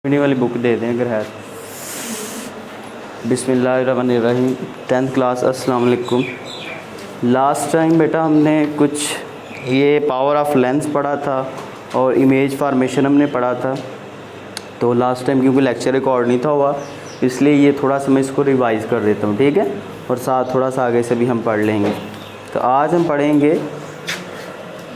पढ़ने वाली बुक दे दें अगर है। बिस्मिल्लाहिर्रहमानिर्रहीम। 10th class. अस्सलाम वालेकुम। लास्ट टाइम बेटा हमने कुछ ये पावर ऑफ लेंस पढ़ा था और इमेज फार्मेशन हमने पढ़ा था। तो लास्ट टाइम क्योंकि लेक्चर रिकॉर्ड नहीं था हुआ, इसलिए ये थोड़ा सा मैं इसको रिवाइज़ कर देता हूँ, ठीक है। और साथ थोड़ा सा आगे से भी हम पढ़ लेंगे। तो आज हम पढ़ेंगे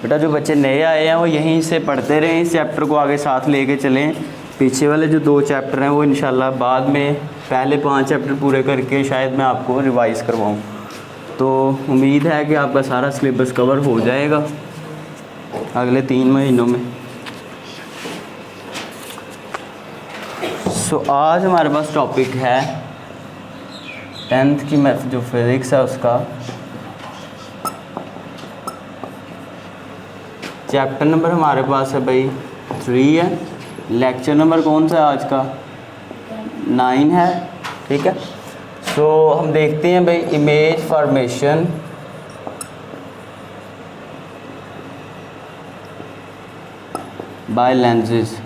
बेटा, जो बच्चे नए आए हैं वो यहीं से पढ़ते रहें, इस चैप्टर को आगे साथ लेके चलें। पीछे वाले जो 2 चैप्टर हैं वो इंशाल्लाह बाद में पहले 5 चैप्टर पूरे करके शायद मैं आपको रिवाइज़ करवाऊँ। तो उम्मीद है कि आपका सारा सिलेबस कवर हो जाएगा अगले 3 महीनों में। सो आज हमारे पास टॉपिक है 10th की मैथ जो फिज़िक्स है उसका चैप्टर नंबर हमारे पास है भाई 3 है। लेक्चर नंबर कौन सा है आज का? 9 है, ठीक है। सो हम देखते हैं भाई इमेज फॉर्मेशन बाय लेंसेज।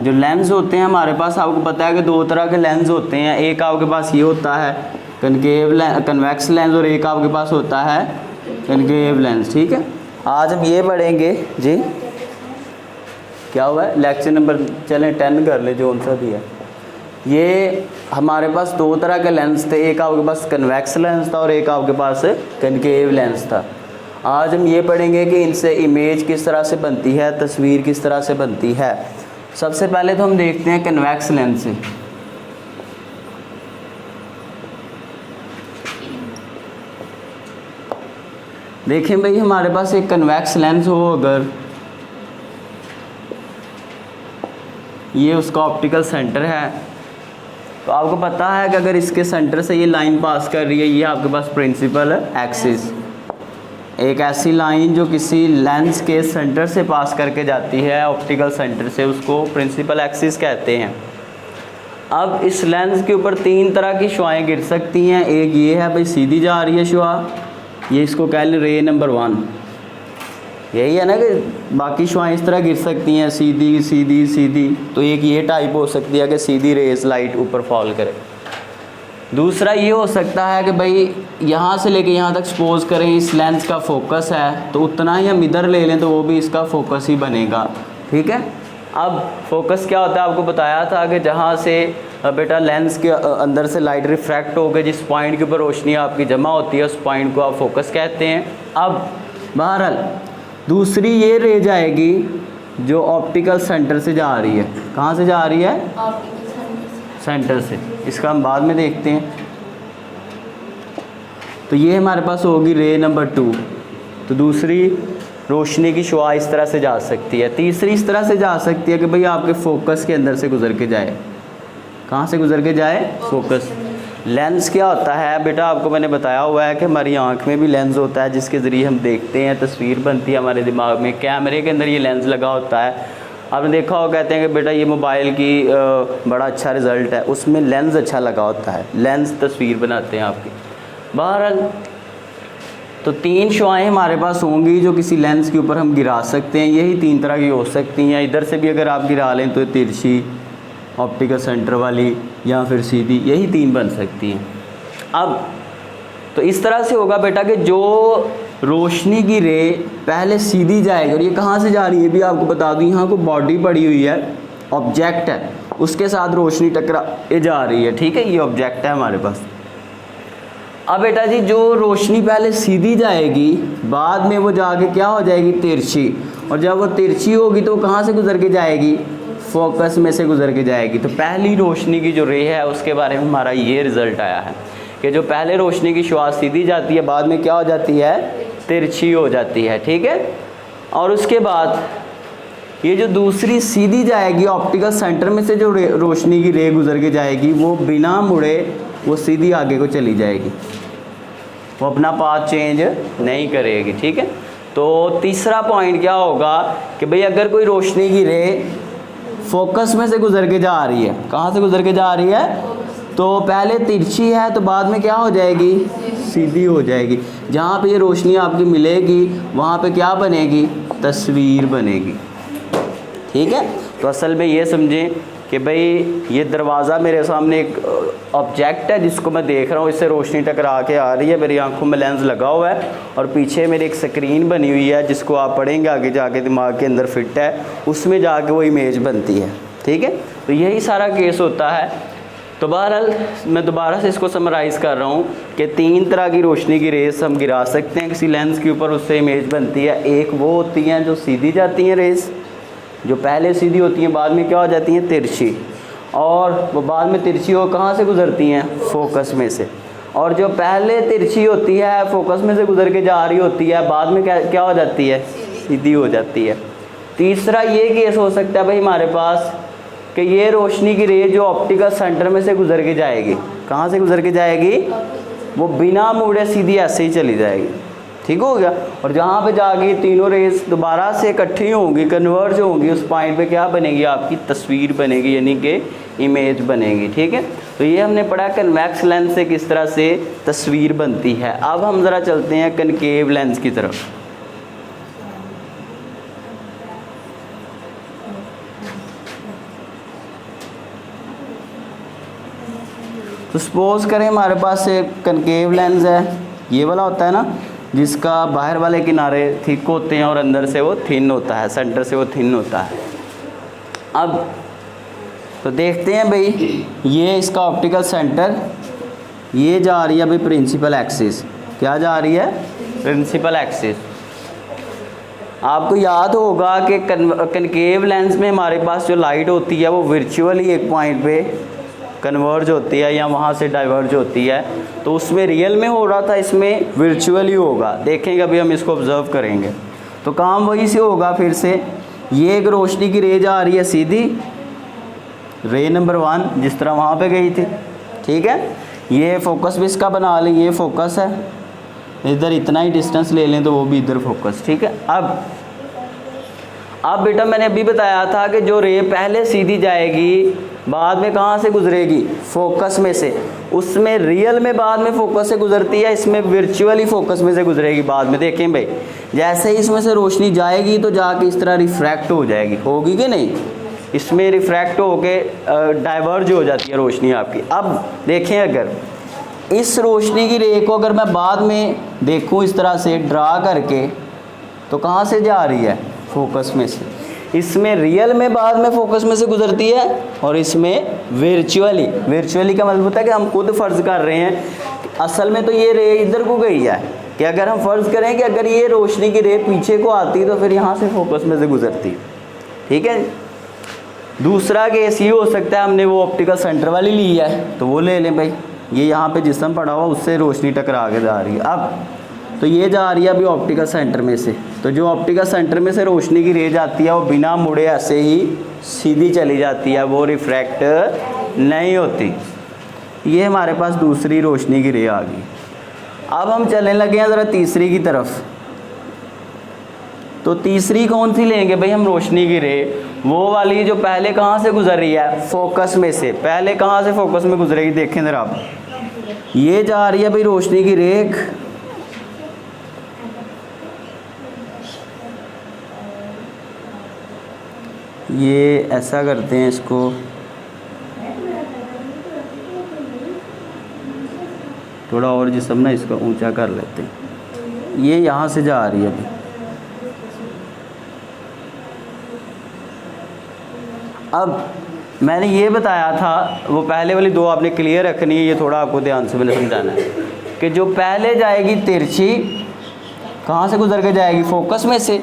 जो लेंस होते हैं हमारे पास, आपको पता है कि 2 तरह के लेंस होते हैं। एक आपके पास ये होता है कन्वेक्स लेंस और एक आपके पास होता है कनकेव लेंस, ठीक है। आज हम ये पढ़ेंगे जी। क्या हुआ है? लेक्चर नंबर चलें 10 कर ले, जो उनसा भी है। ये हमारे पास 2 तरह के लेंस थे, एक आपके पास कन्वेक्स लेंस था और एक आपके पास कनकेव लेंस था। आज हम ये पढ़ेंगे कि इनसे इमेज किस तरह से बनती है, तस्वीर किस तरह से बनती है। सबसे पहले तो हम देखते हैं कन्वेक्स लेंस से। देखें भाई, हमारे पास एक कन्वेक्स लेंस हो, अगर ये उसका ऑप्टिकल सेंटर है, तो आपको पता है कि अगर इसके सेंटर से ये लाइन पास कर रही है, ये आपके पास प्रिंसिपल एक्सिस, एक ऐसी लाइन जो किसी लेंस के सेंटर से पास करके जाती है ऑप्टिकल सेंटर से, उसको प्रिंसिपल एक्सिस कहते हैं। अब इस लेंस के ऊपर 3 तरह की शुआएं गिर सकती हैं। एक ये है भाई सीधी जा रही है शुआ, ये इसको कह लें रे नंबर 1। यही है ना कि बाकी शुआएं इस तरह गिर सकती हैं, सीधी सीधी सीधी। तो एक ये टाइप हो सकती है कि सीधी रेस लाइट ऊपर फॉल करे। दूसरा ये हो सकता है कि भाई यहाँ से लेके यहाँ तक सपोज करें इस लेंस का फोकस है, तो उतना ही हम इधर ले लें तो वो भी इसका फोकस ही बनेगा, ठीक है। अब फोकस क्या होता है, आपको बताया था कि जहाँ से बेटा लेंस के अंदर से लाइट रिफ्रैक्ट होकर जिस पॉइंट के ऊपर रोशनी आपकी जमा होती है, उस पॉइंट को आप फोकस कहते हैं। अब बहरहाल दूसरी ये रह जाएगी जो ऑप्टिकल सेंटर से जा रही है। कहाँ से जा रही है? सेंटर से। इसका हम बाद में देखते हैं। तो ये हमारे पास होगी रे नंबर 2। तो दूसरी रोशनी की शुआ इस तरह से जा सकती है। तीसरी इस तरह से जा सकती है कि भाई आपके फोकस के अंदर से गुजर के जाए। कहाँ से गुजर के जाए? फोकस। लेंस क्या होता है बेटा, आपको मैंने बताया हुआ है कि हमारी आंख में भी लेंस होता है जिसके ज़रिए हम देखते हैं, तस्वीर बनती है हमारे दिमाग में। कैमरे के अंदर ये लेंस लगा होता है। आपने देखा हो, कहते हैं कि बेटा ये मोबाइल की बड़ा अच्छा रिज़ल्ट है, उसमें लेंस अच्छा लगा होता है। लेंस तस्वीर बनाते हैं आपकी। बहरहाल तो 3 शुआएँ हमारे पास होंगी जो किसी लेंस के ऊपर हम गिरा सकते हैं। यही 3 तरह की हो सकती हैं। इधर से भी अगर आप गिरा लें तो तिरछी ऑप्टिकल सेंटर वाली, या फिर सीधी, यही 3 बन सकती हैं। अब तो इस तरह से होगा बेटा कि जो रोशनी की रे पहले सीधी जाएगी, और ये कहाँ से जा रही है भी आपको बता दूँ, यहाँ को बॉडी पड़ी हुई है, ऑब्जेक्ट है, उसके साथ रोशनी टकरा ये जा रही है, ठीक है। ये ऑब्जेक्ट है हमारे पास। अब बेटा जी जो रोशनी पहले सीधी जाएगी, बाद में वो जाके क्या हो जाएगी? तिरछी। और जब वो तिरछी होगी तो कहाँ से गुजर के जाएगी? फोकस में से गुजर के जाएगी। तो पहली रोशनी की जो रे है उसके बारे में हमारा ये रिज़ल्ट आया है कि जो पहले रोशनी की शुआ सीधी जाती है, बाद में क्या हो जाती है? तिरछी हो जाती है, ठीक है। और उसके बाद ये जो दूसरी सीधी जाएगी ऑप्टिकल सेंटर में से, जो रोशनी की रे गुजर के जाएगी, वो बिना मुड़े वो सीधी आगे को चली जाएगी, वो अपना पाथ चेंज नहीं करेगी, ठीक है। तो तीसरा पॉइंट क्या होगा कि भाई अगर कोई रोशनी की रे फोकस में से गुजर के जा रही है, कहाँ से गुजर के जा रही है? तो पहले तिरछी है तो बाद में क्या हो जाएगी, सीधी हो जाएगी। जहाँ पे ये रोशनी आपकी मिलेगी वहाँ पे क्या बनेगी, तस्वीर बनेगी। ठीक है, तो असल में ये समझें कि भाई ये दरवाज़ा मेरे सामने एक ऑब्जेक्ट है जिसको मैं देख रहा हूँ, इससे रोशनी टकरा के आ रही है, मेरी आंखों में लेंस लगा हुआ है और पीछे मेरी एक स्क्रीन बनी हुई है जिसको आप पढ़ेंगे आगे जाके, दिमाग के अंदर फिट है, उसमें जाके वो इमेज बनती है। ठीक है, तो यही सारा केस होता है। तो बहरहाल मैं दोबारा से इसको समराइज़ कर रहा हूँ कि 3 तरह की रोशनी की रेस हम गिरा सकते हैं किसी लेंस के ऊपर, उससे इमेज बनती है। एक वो होती हैं जो सीधी जाती हैं रेस, जो पहले सीधी होती हैं बाद में क्या हो जाती हैं, तिरछी, और वो बाद में तिरछी हो कहाँ से गुज़रती हैं, फोकस में से। और जो पहले तिरछी होती है फोकस में से गुज़र के जा रही होती है, बाद में क्या हो जाती है, सीधी हो जाती है। तीसरा ये केस हो सकता है भाई हमारे पास कि ये रोशनी की रे जो ऑप्टिकल सेंटर में से गुज़र के जाएगी, कहाँ से गुज़र के जाएगी, वो बिना मुड़े सीधी ऐसे ही चली जाएगी। ठीक हो गया, और जहाँ पे जाके तीनों रेस दोबारा से इकट्ठी होंगी, कन्वर्ज होंगी, उस पॉइंट पे क्या बनेगी, आपकी तस्वीर बनेगी, यानी कि इमेज बनेगी। ठीक है, तो ये हमने पढ़ा कन्वेक्स लेंस से किस तरह से तस्वीर बनती है। अब हम ज़रा चलते हैं कनकेव लेंस की तरफ। तो सपोज़ करें हमारे पास एक कनकेव लेंस है, ये वाला होता है ना, जिसका बाहर वाले किनारे थिक होते हैं और अंदर से वो थिन होता है, सेंटर से वो थिन होता है। अब तो देखते हैं भाई, ये इसका ऑप्टिकल सेंटर, ये जा रही है भाई प्रिंसिपल एक्सिस। क्या जा रही है, प्रिंसिपल एक्सिस। आपको याद होगा कि कनकेव लेंस में हमारे पास जो लाइट होती है वो वर्चुअली एक पॉइंट पे कन्वर्ज होती है या वहाँ से डाइवर्ज होती है, तो उसमें रियल में हो रहा था, इसमें वर्चुअली होगा। देखेंगे अभी हम इसको ऑब्ज़र्व करेंगे तो काम वही से होगा। फिर से ये एक रोशनी की रे जा रही है सीधी, रे नंबर 1 जिस तरह वहाँ पे गई थी। ठीक है, ये फोकस भी इसका बना लें, ये फोकस है, इधर इतना ही डिस्टेंस ले लें तो वो भी इधर फोकस। ठीक है, अब बेटा मैंने अभी बताया था कि जो रे पहले सीधी जाएगी बाद में कहाँ से गुजरेगी, फोकस में से, उसमें रियल में बाद में फोकस से गुजरती है, इसमें वर्चुअली फोकस में से गुजरेगी बाद में। देखें भाई, जैसे ही इसमें से रोशनी जाएगी तो जाके इस तरह रिफ्रैक्ट हो जाएगी, होगी कि नहीं, इसमें रिफ्रैक्ट होके डाइवर्ज हो जाती है रोशनी आपकी। अब देखें, अगर इस रोशनी की रे को अगर मैं बाद में देखूँ इस तरह से ड्रा करके, तो कहाँ से जा रही है, फोकस में से। इसमें रियल में बाद में फोकस में से गुजरती है और इसमें वर्चुअली का मतलब होता है कि हम खुद फ़र्ज़ कर रहे हैं, असल में तो ये रे इधर को गई है, कि अगर हम फ़र्ज़ करें कि अगर ये रोशनी की रे पीछे को आती तो फिर यहाँ से फोकस में से गुजरती। ठीक है, दूसरा केस ये हो सकता है, हमने वो ऑप्टिकल सेंटर वाली ली है तो वो ले लें भाई, ये यहाँ पे जिस्म पड़ा हुआ उससे रोशनी टकरा के जा रही है। अब तो ये जा रही है अभी ऑप्टिकल सेंटर में से, तो जो ऑप्टिकल सेंटर में से रोशनी की रे जाती है वो बिना मुड़े ऐसे ही सीधी चली जाती है, वो रिफ्रैक्ट नहीं होती। ये हमारे पास दूसरी रोशनी की रे आ गई। अब हम चलने लगे हैं ज़रा तीसरी की तरफ। तो तीसरी कौन सी लेंगे भाई हम, रोशनी की रे वो वाली जो पहले कहाँ से गुजर रही है, फोकस में से। पहले कहाँ से फोकस में गुजरेगी, देखें ज़रा आप, ये जा रही है भाई रोशनी की रेख, ये ऐसा करते हैं इसको, थोड़ा और जिस्म ना इसको ऊंचा कर लेते हैं, ये यहाँ से जा रही है अभी। अब मैंने ये बताया था, वो पहले वाली दो आपने क्लियर रखनी है, ये थोड़ा आपको ध्यान से मैंने समझाना है कि जो पहले जाएगी तिरछी, कहाँ से गुजर के जाएगी, फोकस में से।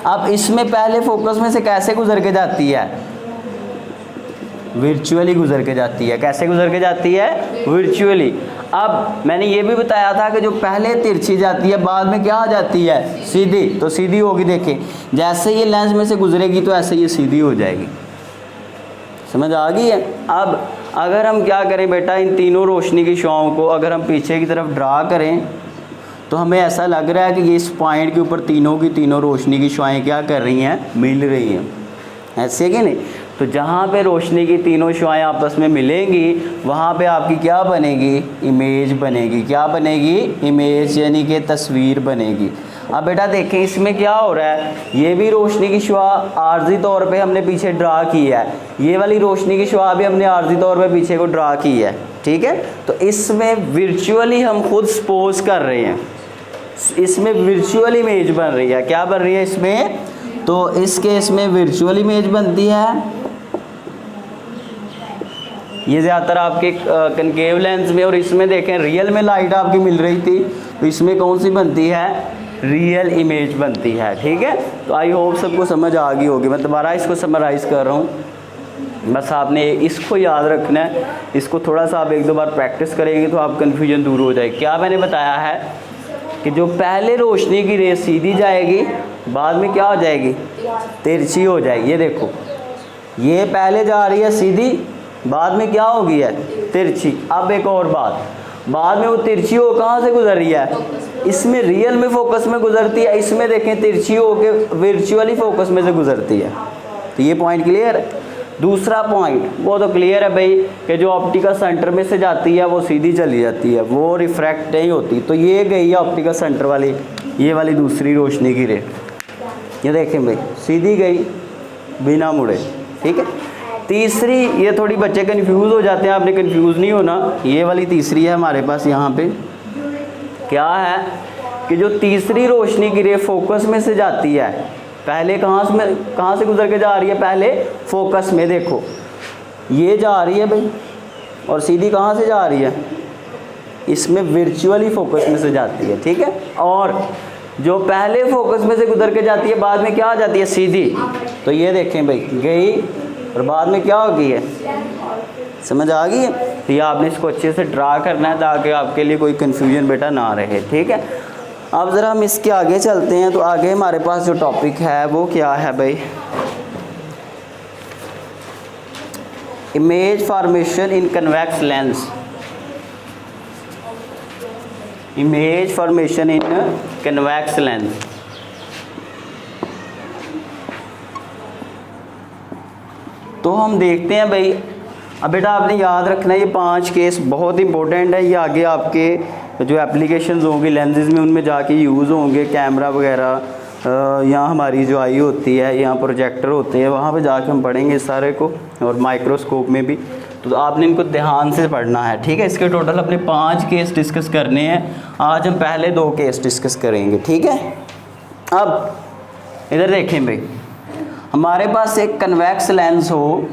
अब इसमें पहले फोकस में से कैसे गुजर के जाती है, वर्चुअली गुजर के जाती है। कैसे गुजर के जाती है, वर्चुअली। अब मैंने ये भी बताया था कि जो पहले तिरछी जाती है बाद में क्या आ जाती है, सीधी, तो सीधी होगी। देखें जैसे ये लेंस में से गुजरेगी तो ऐसे ये सीधी हो जाएगी, समझ आ गई है। अब अगर हम क्या करें बेटा, इन तीनों रोशनी की शुआओं को अगर हम पीछे की तरफ ड्रा करें तो हमें ऐसा लग रहा है कि ये इस पॉइंट के ऊपर तीनों की तीनों रोशनी की शुआएं क्या कर रही हैं, मिल रही हैं, ऐसे कि नहीं। तो जहाँ पे रोशनी की तीनों शुआएं आपस में मिलेंगी वहाँ पे आपकी क्या बनेगी, इमेज बनेगी। क्या बनेगी, इमेज, यानी कि तस्वीर बनेगी। अब बेटा देखें इसमें क्या हो रहा है, ये भी रोशनी की शुआ आर्जी तौर पे हमने पीछे ड्रा की है, ये वाली रोशनी की शुआ भी हमने आर्जी तौर पे पीछे को ड्रा की है, ठीक है। तो इसमें वर्चुअली हम खुद सपोज कर रहे हैं, इसमें वर्चुअल इमेज बन रही है। क्या बन रही है इसमें, तो इस केस में वर्चुअल इमेज बनती है। ये ज़्यादातर आपके कनकेव लेंस में, और इसमें देखें रियल में लाइट आपकी मिल रही थी, तो इसमें कौन सी बनती है, रियल इमेज बनती है, ठीक है। तो आई होप सबको समझ आ गई होगी। मैं दोबारा इसको समराइज़ कर रहा हूँ, बस आपने इसको याद रखना है। इसको थोड़ा सा आप एक दो बार प्रैक्टिस करेंगे तो आप कन्फ्यूजन दूर हो जाएगी। क्या मैंने बताया है कि जो पहले रोशनी की रेस सीधी जाएगी, बाद में क्या हो जाएगी, तिरछी हो जाएगी। ये देखो, ये पहले जा रही है सीधी, बाद में क्या हो गई है, तिरछी। अब एक और बात, बाद में वो तिरछी हो कहाँ से गुजर रही है, इसमें रियल में फोकस में गुजरती है, इसमें देखें तिरछी हो के वर्चुअली फोकस में से गुजरती है। तो ये पॉइंट क्लियर है। दूसरा पॉइंट वो तो क्लियर है भाई कि जो ऑप्टिकल सेंटर में से जाती है वो सीधी चली जाती है, वो रिफ्रैक्ट नहीं होती। तो ये गई है ऑप्टिकल सेंटर वाली, ये वाली दूसरी रोशनी की रे, ये देखें भाई सीधी गई बिना मुड़े, ठीक है। तीसरी, ये थोड़ी बच्चे कंफ्यूज हो जाते हैं, आपने कंफ्यूज नहीं होना। ये वाली तीसरी है हमारे पास यहाँ पे, क्या है कि जो तीसरी रोशनी की रे फोकस में से जाती है, पहले कहाँ से गुजर के जा रही है, पहले फोकस में। देखो ये जा रही है भाई, और सीधी कहाँ से जा रही है, इसमें वर्चुअली फोकस में से जाती है, ठीक है। और जो पहले फोकस में से गुजर के जाती है, बाद में क्या आ जाती है, सीधी। तो ये देखें भाई गई, और बाद में क्या हो गई है, समझ आ गई है। तो ये आपने इसको अच्छे से ड्रा करना है ताकि आपके लिए कोई कन्फ्यूजन बेटा ना रहे, ठीक है। अब ज़रा हम इसके आगे चलते हैं। तो आगे हमारे पास जो टॉपिक है वो क्या है भाई, इमेज फॉर्मेशन इन कन्वेक्स लेंस। इमेज फॉर्मेशन इन कन्वेक्स लेंस। तो हम देखते हैं भाई, अब बेटा आपने याद रखना है ये 5 केस बहुत इंपॉर्टेंट है। ये आगे आपके जो एप्लीकेशंस होंगी लेंसेज में, उनमें जाके यूज़ होंगे। कैमरा वगैरह, यहाँ हमारी जो आई होती है, यहाँ प्रोजेक्टर होते हैं, वहाँ पे जाके हम पढ़ेंगे इस सारे को, और माइक्रोस्कोप में भी। तो आपने इनको ध्यान से पढ़ना है, ठीक है। इसके टोटल अपने 5 केस डिस्कस करने हैं। आज हम पहले 2 केस डिस्कस करेंगे, ठीक है। अब इधर देखें भाई, हमारे पास एक कन्वेक्स लेंस हो,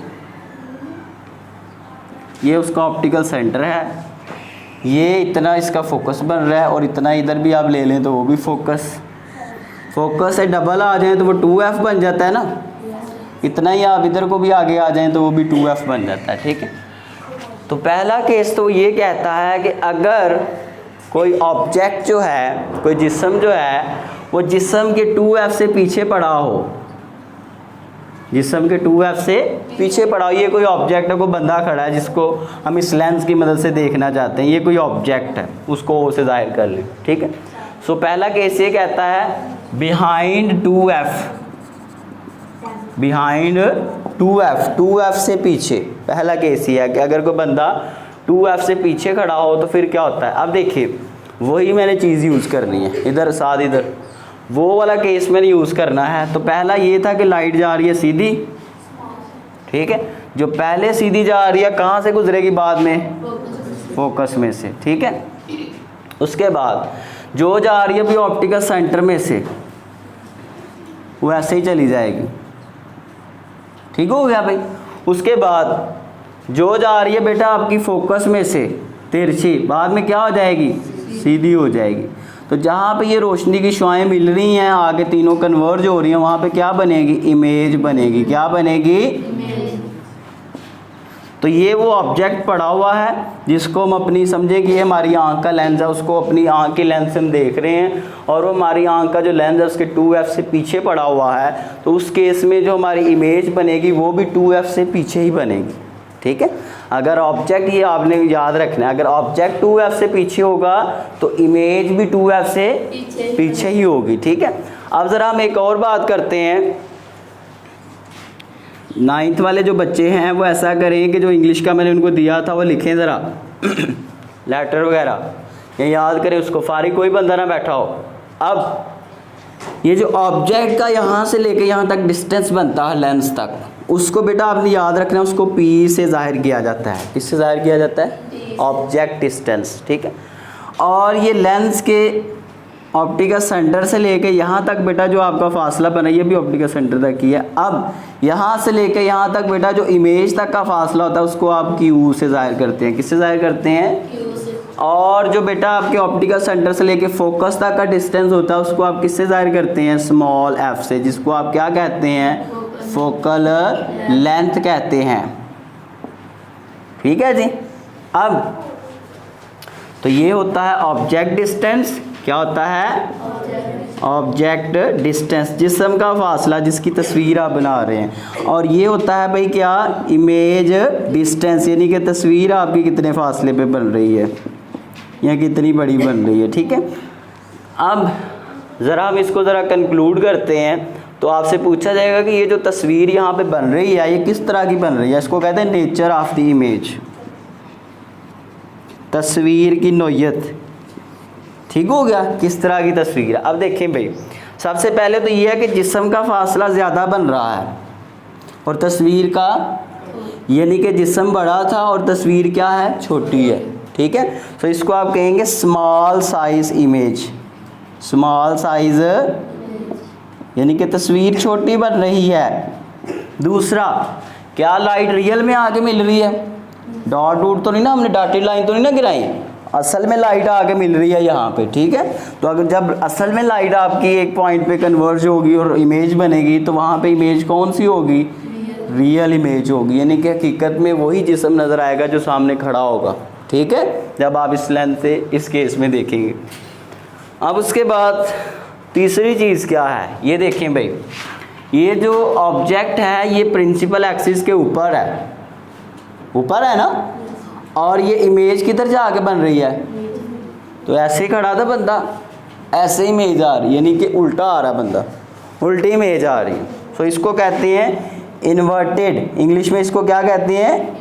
ये उसका ऑप्टिकल सेंटर है, ये इतना इसका फोकस बन रहा है, और इतना इधर भी आप ले लें तो वो भी फोकस से डबल आ जाए तो वो 2f बन जाता है ना। इतना ही आप इधर को भी आगे आ जाएं तो वो भी 2f बन जाता है, ठीक है। तो पहला केस तो ये कहता है कि अगर कोई ऑब्जेक्ट जो है, कोई जिस्म जो है, वो जिस्म के 2f से पीछे पड़ा हो, जिस्म के 2f से पीछे पड़ा हो। ये कोई ऑब्जेक्ट है, कोई बंदा खड़ा है जिसको हम इस लेंस की मदद से देखना चाहते हैं, ये कोई ऑब्जेक्ट है, उसको ओ से जाहिर कर लें, ठीक है। सो पहला केस ये कहता है बिहाइंड 2f, बिहाइंड 2f से पीछे। पहला केस ये है कि अगर कोई बंदा 2f से पीछे खड़ा हो तो फिर क्या होता है। अब देखिए वही मैंने चीज़ यूज़ करनी है, इधर साथ इधर वो वाला केस मैंने यूज़ करना है। तो पहला ये था कि लाइट जा रही है सीधी, ठीक है। जो पहले सीधी जा रही है कहाँ से गुजरेगी, बाद में फोकस में से, ठीक है। उसके बाद जो जा रही है भी ऑप्टिकल सेंटर में से, वो ऐसे ही चली जाएगी, ठीक हो गया भाई। उसके बाद जो जा रही है बेटा आपकी फोकस में से तिरछी, बाद में क्या हो जाएगी, सीधी हो जाएगी। तो जहाँ पे ये रोशनी की शुआएं मिल रही हैं, आगे तीनों कन्वर्ज हो रही हैं, वहाँ पे क्या बनेगी, इमेज बनेगी। क्या बनेगी, इमेज। तो ये वो ऑब्जेक्ट पड़ा हुआ है जिसको हम अपनी समझे कि ये हमारी आंख का लेंस है, उसको अपनी आंख की लेंस से हम देख रहे हैं, और वो हमारी आंख का जो लेंस है उसके 2f से पीछे पड़ा हुआ है। तो उस केस में जो हमारी इमेज बनेगी वो भी 2f से पीछे ही बनेगी, ठीक है। अगर ऑब्जेक्ट, ये आपने याद रखना है, अगर ऑब्जेक्ट 2f से पीछे होगा तो इमेज भी 2f से पीछे ही होगी, ठीक है। अब ज़रा हम एक और बात करते हैं। 9th वाले जो बच्चे हैं वो ऐसा करें कि जो इंग्लिश का मैंने उनको दिया था वो लिखें ज़रा लेटर वगैरह या याद करें उसको, फारिग कोई बंदा ना बैठा हो। अब ये जो ऑब्जेक्ट का यहाँ से लेके यहाँ तक डिस्टेंस बनता है लेंस तक, उसको बेटा आपने याद रखना है, उसको P से ज़ाहिर किया जाता है। किससे ज़ाहिर किया जाता है? ऑब्जेक्ट डिस्टेंस, ठीक है। और ये लेंस के ऑप्टिकल सेंटर से लेके यहाँ तक बेटा जो आपका फासला बना ये भी ऑप्टिकल सेंटर तक ही है। अब यहाँ से लेके यहाँ तक बेटा जो इमेज तक का फासला होता है उसको आप Q से ज़ाहिर करते हैं। किससे ज़ाहिर करते हैं? और जो बेटा आपके ऑप्टिकल सेंटर से लेके फोकस तक का डिस्टेंस होता है उसको आप किससे ज़ाहिर करते हैं? स्मॉल f से, जिसको आप क्या कहते हैं? फोकल लेंथ कहते हैं, ठीक है जी। अब तो ये होता है ऑब्जेक्ट डिस्टेंस। क्या होता है? ऑब्जेक्ट डिस्टेंस, जिस्म का फासला जिसकी तस्वीर आप बना रहे हैं। और ये होता है भाई क्या? इमेज डिस्टेंस, यानी कि तस्वीर आपकी कितने फासले पे बन रही है या कितनी बड़ी बन रही है, ठीक है। अब ज़रा हम इसको ज़रा कंक्लूड करते हैं। तो आपसे पूछा जाएगा कि ये जो तस्वीर यहाँ पे बन रही है ये किस तरह की बन रही है? इसको कहते हैं नेचर ऑफ द इमेज, तस्वीर की नोयत, ठीक हो गया। किस तरह की तस्वीर? अब देखें भाई, सबसे पहले तो ये है कि जिस्म का फासला ज़्यादा बन रहा है और तस्वीर का, यानी कि जिस्म बड़ा था और तस्वीर क्या है? छोटी है, ठीक है। तो इसको आप कहेंगे small size image, small size यानी कि तस्वीर छोटी बन रही है। दूसरा, क्या लाइट रियल में आके मिल रही है? डॉट डूट तो नहीं ना, हमने डॉटेड लाइन तो नहीं ना गिराई, असल में लाइट आके मिल रही है यहाँ पे, ठीक है। तो अगर जब असल में लाइट आपकी एक पॉइंट पे कन्वर्ज होगी और इमेज बनेगी तो वहाँ पे इमेज कौन सी होगी? रियल इमेज होगी, यानी कि हकीकत में वही जिस्म नज़र आएगा जो सामने खड़ा होगा, ठीक है, जब आप इस लेंस से इस केस में देखेंगे। अब उसके बाद तीसरी चीज़ क्या है? ये देखें भाई, ये जो ऑब्जेक्ट है ये प्रिंसिपल एक्सिस के ऊपर है, ऊपर है ना, और ये इमेज किधर जाके बन रही है? तो ऐसे ही खड़ा था बंदा, ऐसे इमेज आ रही है, यानी कि उल्टा आ रहा बंदा, उल्टी इमेज आ रही है। तो इसको कहते हैं इन्वर्टेड, इंग्लिश में इसको क्या कहते हैं?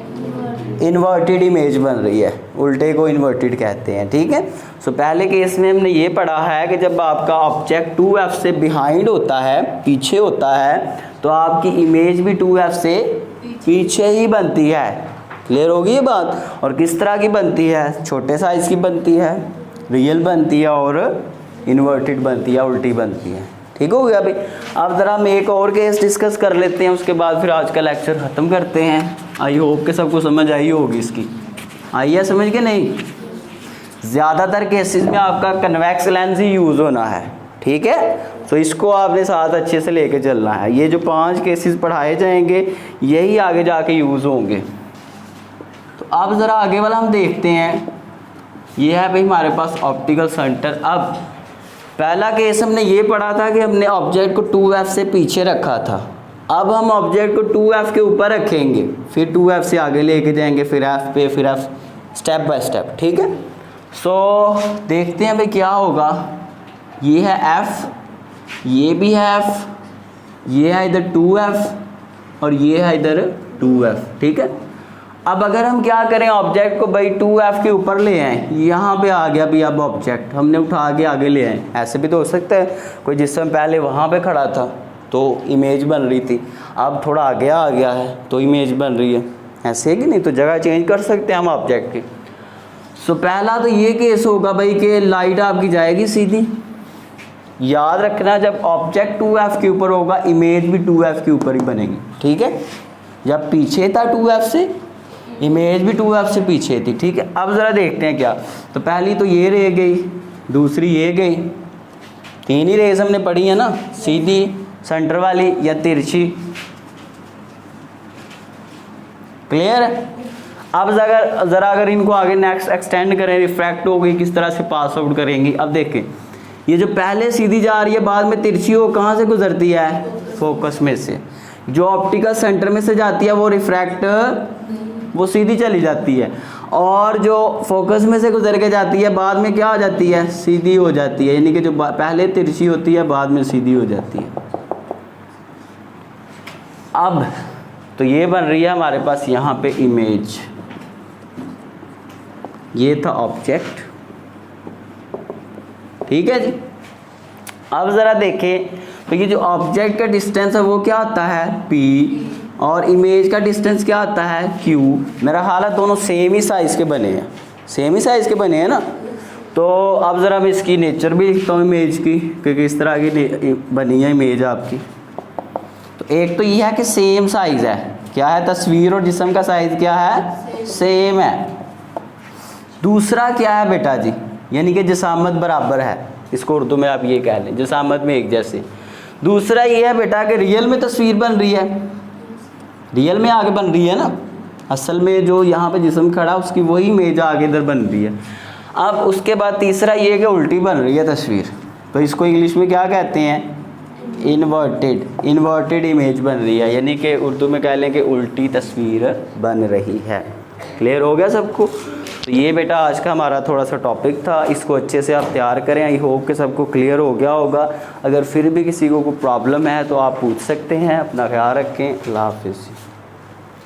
इन्वर्टेड इमेज बन रही है, उल्टे को इन्वर्टेड कहते हैं, ठीक है। सो पहले केस में हमने ये पढ़ा है कि जब आपका ऑब्जेक्ट 2f से बिहाइंड होता है, पीछे होता है, तो आपकी इमेज भी 2f से पीछे ही बनती है। क्लियर होगी ये बात? और किस तरह की बनती है? छोटे साइज़ की बनती है, रियल बनती है और इन्वर्टेड बनती है, उल्टी बनती है, ठीक हो गया भाई। अब ज़रा हम एक और केस डिस्कस कर लेते हैं, उसके बाद फिर आज का लेक्चर ख़त्म करते हैं। आई होप के सबको समझ आई होगी इसकी, आई है समझ के? नहीं, ज़्यादातर केसेस में आपका कन्वेक्स लेंस ही यूज़ होना है, ठीक है। तो इसको आपने साथ अच्छे से लेके चलना है। ये जो 5 केसेस पढ़ाए जाएंगे यही आगे जाके यूज़ होंगे। तो अब ज़रा आगे वाला हम देखते हैं। ये है भाई हमारे पास ऑप्टिकल सेंटर। अब पहला केस हमने ये पढ़ा था कि हमने ऑब्जेक्ट को 2f से पीछे रखा था। अब हम ऑब्जेक्ट को 2f के ऊपर रखेंगे, फिर 2f से आगे लेके जाएंगे, फिर f पे, फिर f, स्टेप बाय स्टेप, ठीक है। सो देखते हैं भाई क्या होगा। ये है f, ये भी है f, ये है इधर 2f और ये है इधर 2f, ठीक है। अब अगर हम क्या करें, ऑब्जेक्ट को भाई 2f के ऊपर ले आए, यहाँ पे आ गया भी, अब ऑब्जेक्ट हमने उठा के आगे ले आए। ऐसे भी तो हो सकता है कोई जिस्म पहले वहाँ पे खड़ा था तो इमेज बन रही थी, अब थोड़ा आगे आ गया है तो इमेज बन रही है, ऐसे है कि नहीं? तो जगह चेंज कर सकते हैं हम ऑब्जेक्ट की। सो पहला तो ये केस होगा भाई कि लाइट आपकी जाएगी सीधी। याद रखना, जब ऑब्जेक्ट 2f के ऊपर होगा इमेज भी 2f के ऊपर ही बनेगी, ठीक है। जब पीछे था 2f से, इमेज भी 2f से पीछे थी, ठीक है। अब ज़रा देखते हैं क्या। तो पहली तो ये रह गई, दूसरी ये गई, 3 ही रेस हमने पढ़ी है ना, सीधी, सेंटर वाली या तिरछी। क्लियर है? अब ज़रा अगर इनको आगे नेक्स्ट एक्सटेंड करें, रिफ्रैक्ट हो गई, किस तरह से पास आउट करेंगी। अब देखें, ये जो पहले सीधी जा रही है बाद में तिरछी हो, कहाँ से गुजरती है? फोकस में से। जो ऑप्टिकल सेंटर में से जाती है वो रिफ्रैक्ट, वो सीधी चली जाती है, और जो फोकस में से गुजर के जाती है बाद में क्या हो जाती है? सीधी हो जाती है, यानी कि जो पहले तिरछी होती है बाद में सीधी हो जाती है। अब तो ये बन रही है हमारे पास यहाँ पे इमेज, ये था ऑब्जेक्ट, ठीक है जी। अब ज़रा देखें तो ये जो ऑब्जेक्ट का डिस्टेंस है वो क्या आता है p, और इमेज का डिस्टेंस क्या आता है q। मेरा ख्याल है दोनों सेम ही साइज़ के बने हैं, सेम ही साइज़ के बने हैं ना। तो अब ज़रा मैं इसकी नेचर भी लिखता हूँ इमेज की, क्योंकि इस तरह की बनी है इमेज आपकी। तो एक तो ये है कि सेम साइज़ है, क्या है, तस्वीर और जिस्म का साइज़ क्या है, सेम है। दूसरा क्या है बेटा जी, यानी कि जिसामत बराबर है, इसको उर्दू में आप ये कह लें, जिसामत में एक जैसे। दूसरा ये है बेटा कि रियल में तस्वीर बन रही है, रियल में आगे बन रही है ना, असल में जो यहाँ पे जिस्म खड़ा उसकी वही इमेज आगे इधर बन रही है। अब उसके बाद तीसरा ये कि उल्टी बन रही है तस्वीर, तो इसको इंग्लिश में क्या कहते हैं, इन्वर्टेड इमेज बन रही है, यानी कि उर्दू में कह लें कि उल्टी तस्वीर बन रही है। क्लियर हो गया सबको। तो ये बेटा आज का हमारा थोड़ा सा टॉपिक था, इसको अच्छे से आप तैयार करें। आई होप कि सबको क्लियर हो गया होगा। अगर फिर भी किसी को कोई प्रॉब्लम है तो आप पूछ सकते हैं। अपना ख्याल रखें। अल्लाह हाफिज़।